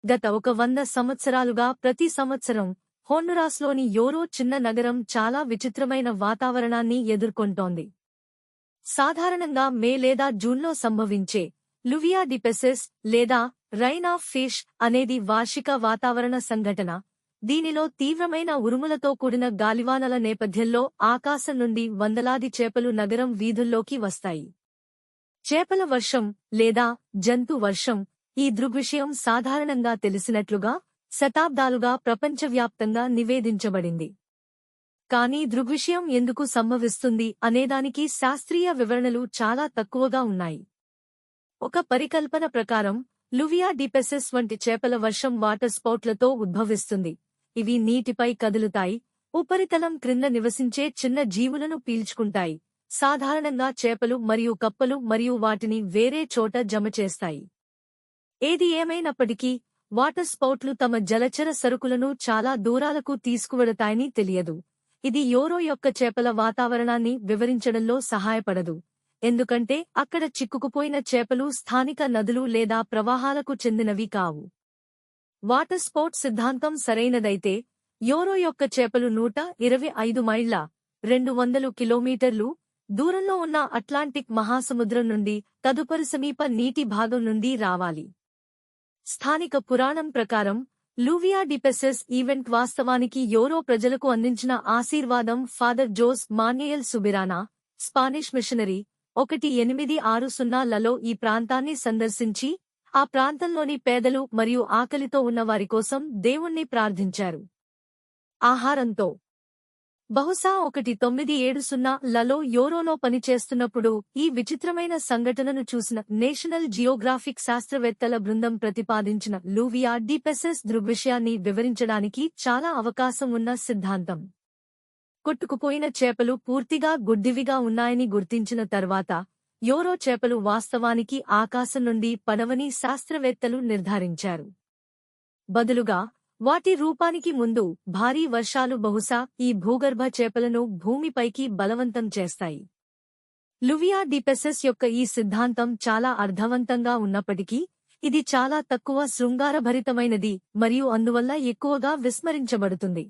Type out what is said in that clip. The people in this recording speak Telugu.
గత 100 సంవత్సరాలుగా ప్రతి సంవత్సరం హోండురాస్లోని యోరో చిన్న నగరం చాలా విచిత్రమైన వాతావరణాన్ని ఎదుర్కొంటోంది. సాధారణంగా మే లేదా జూన్లో సంభవించే లువియా డి పెసెస్ లేదా రైన్ ఆఫ్ ఫిష్ అనేది వార్షిక వాతావరణ సంఘటన. దీనిలో తీవ్రమైన ఉరుములతో కూడిన గాలివానల నేపథ్యంలో ఆకాశం నుండి వందలాది చేపలు నగరం వీధుల్లోకి వస్తాయి. చేపల వర్షం లేదా జంతు వర్షం ఈ దృగ్విషయం సాధారణంగా తెలిసినట్లుగా శతాబ్దాలుగా ప్రపంచవ్యాప్తంగా నివేదించబడింది. కానీ దృగ్విషయం ఎందుకు సంభవిస్తుంది అనేదానికి శాస్త్రీయ వివరణలు చాలా తక్కువగా ఉన్నాయి. ఒక పరికల్పన ప్రకారం లువియా డి పెసెస్ వంటి చేపల వర్షం వాటర్ స్పౌట్లతో ఉద్భవిస్తుంది. ఇవి నీటిపై కదులుతాయి, ఉపరితలం క్రింద నివసించే చిన్న జీవులను పీల్చుకుంటాయి, సాధారణంగా చేపలు మరియు కప్పలు, మరియు వాటిని వేరే చోట జమ చేస్తాయి. ఏది ఏమైనప్పటికీ వాటర్ స్పౌట్లు తమ జలచర సరుకులను చాలా దూరాలకు తీసుకువెడతాయని తెలియదు. ఇది యోరో యొక్క చేపల వాతావరణాన్ని వివరించడంలో సహాయపడదు, ఎందుకంటే అక్కడ చిక్కుకుపోయిన చేపలు స్థానిక నదులు లేదా ప్రవాహాలకు చెందినవి కావు. వాటర్ స్పౌట్ సిద్ధాంతం సరైనదైతే యోరో యొక్క చేపలు 125 మైళ్ల 200 కిలోమీటర్లు దూరంలో ఉన్న అట్లాంటిక్ మహాసముద్రం నుండి తదుపరి సమీప నీటి భాగం నుండి రావాలి. స్థానిక పురాణం ప్రకారం లూవియా డి పెసెస్ ఈవెంట్ వాస్తవానికి యోరో ప్రజలకు అందించిన ఆశీర్వాదం. Father Jose Manuel Subirana, Spanish missionary, 1860లలో ఈ ప్రాంతాన్ని సందర్శించి ఆ ప్రాంతంలోని పేదలు మరియు ఆకలితో ఉన్న వారి కోసం దేవుణ్ణి ప్రార్థించారు. ఆహారంతో బహుశా 1970లలో యోరోలో పనిచేస్తున్నప్పుడు ఈ విచిత్రమైన సంఘటనను చూసిన నేషనల్ జియోగ్రాఫిక్ శాస్త్రవేత్తల బృందం ప్రతిపాదించిన లూవియా డి పెసెస్ దృగ్విషయాన్ని వివరించడానికి చాలా అవకాశం ఉన్న సిద్ధాంతం. కొట్టుకుపోయిన చేపలు పూర్తిగా గుడ్డివిగా ఉన్నాయని గుర్తించిన తర్వాత యోరో చేపలు వాస్తవానికి ఆకాశం నుండి పడవని శాస్త్రవేత్తలు నిర్ధారించారు. బదులుగా వాటి రూపానికి ముందు భారీ వర్షాలు బహుశా ఈ భూగర్భ చేపలను భూమిపైకి బలవంతం చేస్తాయి. లువియా డి పెసెస్ యొక్క ఈ సిద్ధాంతం చాలా అర్థవంతంగా ఉన్నప్పటికీ ఇది చాలా తక్కువ శృంగారభరితమైనది మరియు అందువల్ల ఎక్కువగా విస్మరించబడుతుంది.